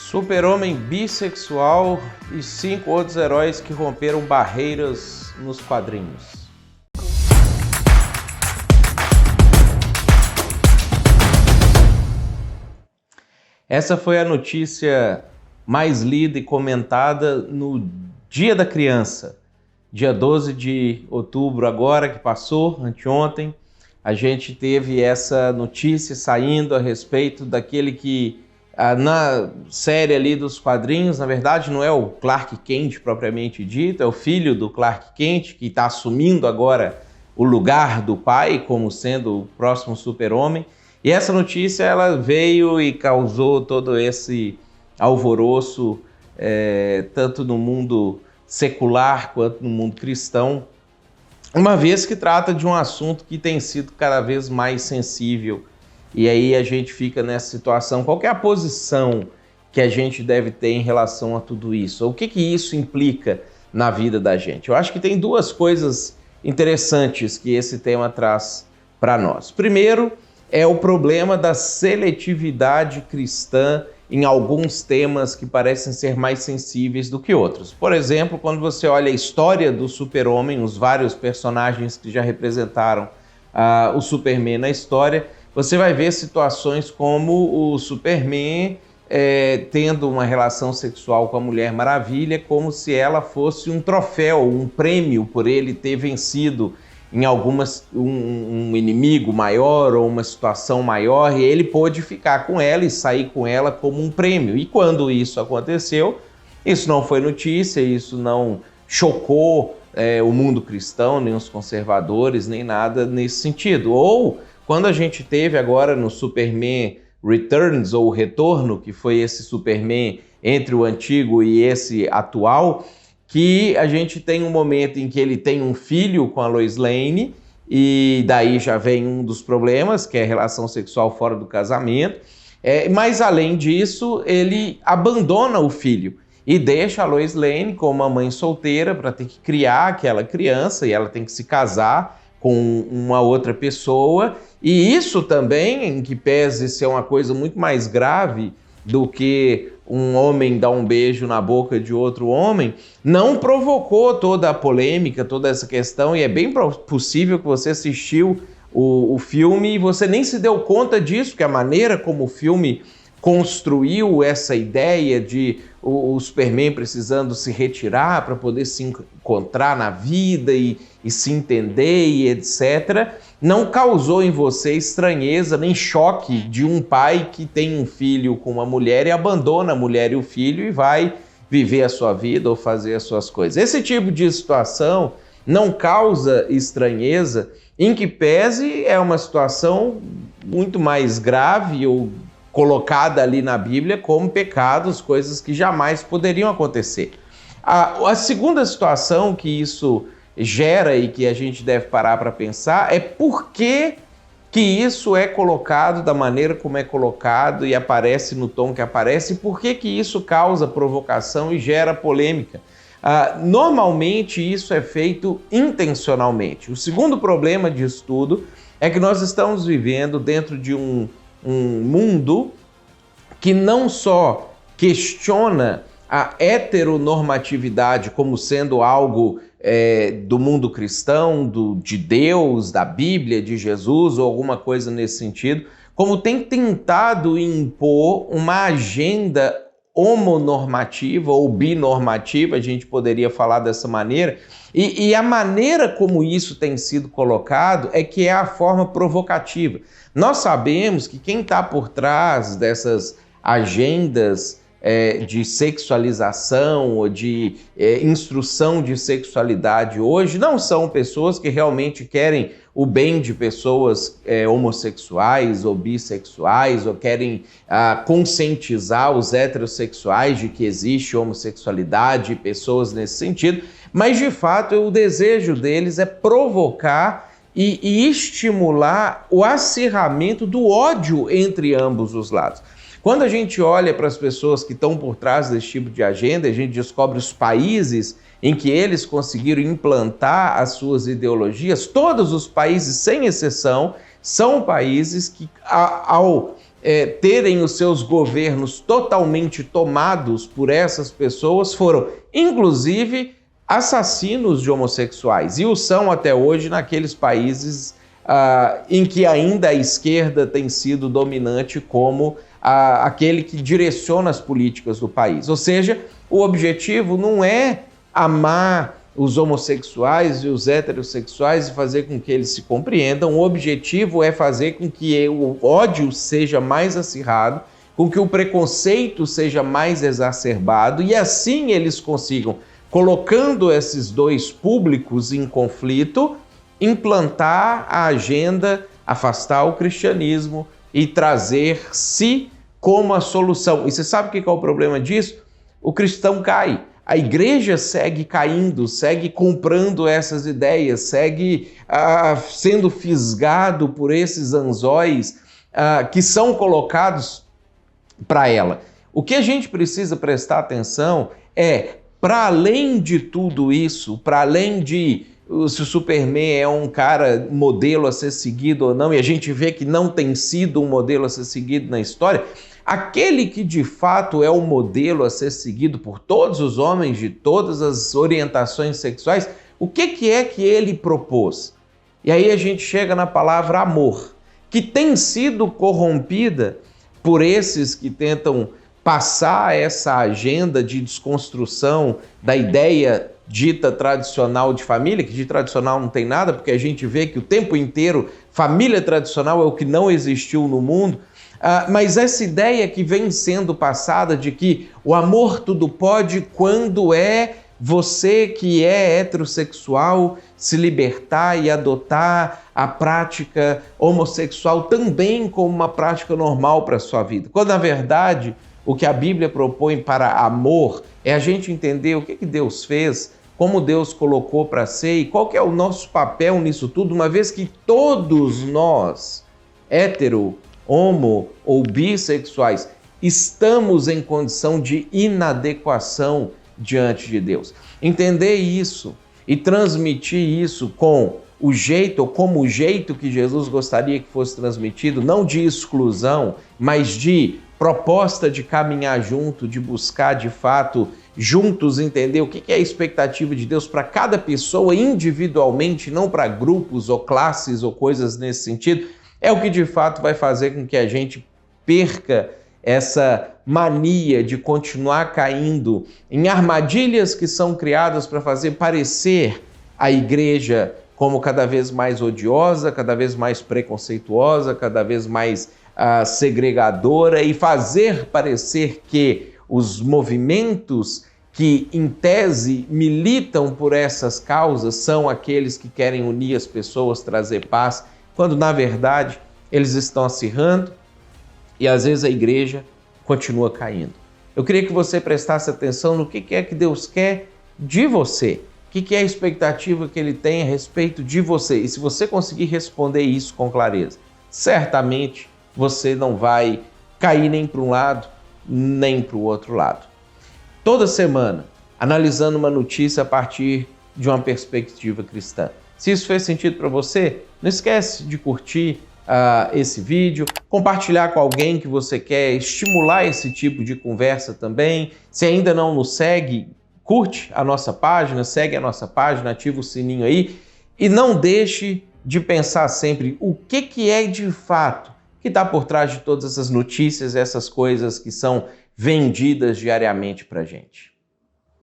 Super-Homem bissexual e 5 outros heróis que romperam barreiras nos quadrinhos. Essa foi a notícia mais lida e comentada no Dia da Criança, dia 12 de outubro agora, que passou, anteontem. A gente teve essa notícia saindo a respeito daquele que, na série ali dos quadrinhos, na verdade não é o Clark Kent propriamente dito, é o filho do Clark Kent, que está assumindo agora o lugar do pai como sendo o próximo super-homem. E essa notícia ela veio e causou todo esse alvoroço, tanto no mundo secular quanto no mundo cristão, uma vez que trata de um assunto que tem sido cada vez mais sensível. E aí a gente fica nessa situação. Qual que é a posição que a gente deve ter em relação a tudo isso? O que isso implica na vida da gente? Eu acho que tem duas coisas interessantes que esse tema traz para nós. Primeiro, é o problema da seletividade cristã em alguns temas que parecem ser mais sensíveis do que outros. Por exemplo, quando você olha a história do Super-Homem, os vários personagens que já representaram o Superman na história, você vai ver situações como o Superman tendo uma relação sexual com a Mulher Maravilha, como se ela fosse um troféu, um prêmio por ele ter vencido em um inimigo maior ou uma situação maior, e ele pôde ficar com ela e sair com ela como um prêmio. E quando isso aconteceu, isso não foi notícia, isso não chocou o mundo cristão, nem os conservadores, nem nada nesse sentido. Ou quando a gente teve agora no Superman Returns, ou Retorno, que foi esse Superman entre o antigo e esse atual, que a gente tem um momento em que ele tem um filho com a Lois Lane, e daí já vem um dos problemas, que é a relação sexual fora do casamento, mas além disso, ele abandona o filho e deixa a Lois Lane como uma mãe solteira para ter que criar aquela criança, e ela tem que se casar com uma outra pessoa, e isso também, em que pese ser uma coisa muito mais grave do que um homem dar um beijo na boca de outro homem, não provocou toda a polêmica, toda essa questão, e é bem possível que você assistiu o filme e você nem se deu conta disso, que a maneira como o filme construiu essa ideia de o Superman precisando se retirar para poder se encontrar na vida e se entender e etc., não causou em você estranheza nem choque de um pai que tem um filho com uma mulher e abandona a mulher e o filho e vai viver a sua vida ou fazer as suas coisas. Esse tipo de situação não causa estranheza, em que pese é uma situação muito mais grave ou colocada ali na Bíblia como pecados, coisas que jamais poderiam acontecer. A segunda situação que isso gera e que a gente deve parar para pensar é por que isso é colocado da maneira como é colocado e aparece no tom que aparece, e por que isso causa provocação e gera polêmica. Normalmente isso é feito intencionalmente. O segundo problema disso tudo é que nós estamos vivendo dentro de um mundo que não só questiona a heteronormatividade como sendo algo do mundo cristão, de Deus, da Bíblia, de Jesus ou alguma coisa nesse sentido, como tem tentado impor uma agenda homonormativa ou binormativa, a gente poderia falar dessa maneira, e a maneira como isso tem sido colocado é que é a forma provocativa. Nós sabemos que quem está por trás dessas agendas de sexualização ou de instrução de sexualidade hoje não são pessoas que realmente querem o bem de pessoas homossexuais ou bissexuais, ou querem conscientizar os heterossexuais de que existe homossexualidade e pessoas nesse sentido, mas de fato o desejo deles é provocar e estimular o acirramento do ódio entre ambos os lados. Quando a gente olha para as pessoas que estão por trás desse tipo de agenda, a gente descobre os países em que eles conseguiram implantar as suas ideologias. Todos os países, sem exceção, são países que, ao terem os seus governos totalmente tomados por essas pessoas foram, inclusive, assassinos de homossexuais. E o são até hoje naqueles países em que ainda a esquerda tem sido dominante como aquele que direciona as políticas do país. Ou seja, o objetivo não é amar os homossexuais e os heterossexuais e fazer com que eles se compreendam. O objetivo é fazer com que o ódio seja mais acirrado, com que o preconceito seja mais exacerbado e assim eles consigam, colocando esses dois públicos em conflito, implantar a agenda, afastar o cristianismo e trazer-se como a solução. E você sabe o que é o problema disso? O cristão cai. A igreja segue caindo, segue comprando essas ideias, segue sendo fisgado por esses anzóis que são colocados para ela. O que a gente precisa prestar atenção é, para além de tudo isso, para além de se o Superman é um cara modelo a ser seguido ou não, e a gente vê que não tem sido um modelo a ser seguido na história, aquele que de fato é o modelo a ser seguido por todos os homens de todas as orientações sexuais, o que é que ele propôs? E aí a gente chega na palavra amor, que tem sido corrompida por esses que tentam passar essa agenda de desconstrução da ideia dita tradicional de família, que de tradicional não tem nada, porque a gente vê que o tempo inteiro família tradicional é o que não existiu no mundo. Mas essa ideia que vem sendo passada de que o amor tudo pode quando é você que é heterossexual se libertar e adotar a prática homossexual também como uma prática normal para a sua vida. Quando, na verdade, o que a Bíblia propõe para amor é a gente entender o que Deus fez, como Deus colocou para ser e qual que é o nosso papel nisso tudo, uma vez que todos nós, hétero, homo ou bissexuais, estamos em condição de inadequação diante de Deus. Entender isso e transmitir isso com o jeito, ou como o jeito que Jesus gostaria que fosse transmitido, não de exclusão, mas de proposta de caminhar junto, de buscar de fato juntos entender o que é a expectativa de Deus para cada pessoa individualmente, não para grupos ou classes ou coisas nesse sentido, é o que de fato vai fazer com que a gente perca essa mania de continuar caindo em armadilhas que são criadas para fazer parecer a igreja como cada vez mais odiosa, cada vez mais preconceituosa, cada vez mais segregadora e fazer parecer que os movimentos que, em tese, militam por essas causas são aqueles que querem unir as pessoas, trazer paz, quando, na verdade, eles estão acirrando e, às vezes, a igreja continua caindo. Eu queria que você prestasse atenção no que é que Deus quer de você, o que é a expectativa que Ele tem a respeito de você. E se você conseguir responder isso com clareza, certamente você não vai cair nem para um lado, nem para o outro lado. Toda semana, analisando uma notícia a partir de uma perspectiva cristã. Se isso fez sentido para você, não esquece de curtir esse vídeo, compartilhar com alguém que você quer estimular esse tipo de conversa também. Se ainda não nos segue, curte a nossa página, segue a nossa página, ativa o sininho aí e não deixe de pensar sempre o que é de fato que está por trás de todas essas notícias, essas coisas que são vendidas diariamente para a gente.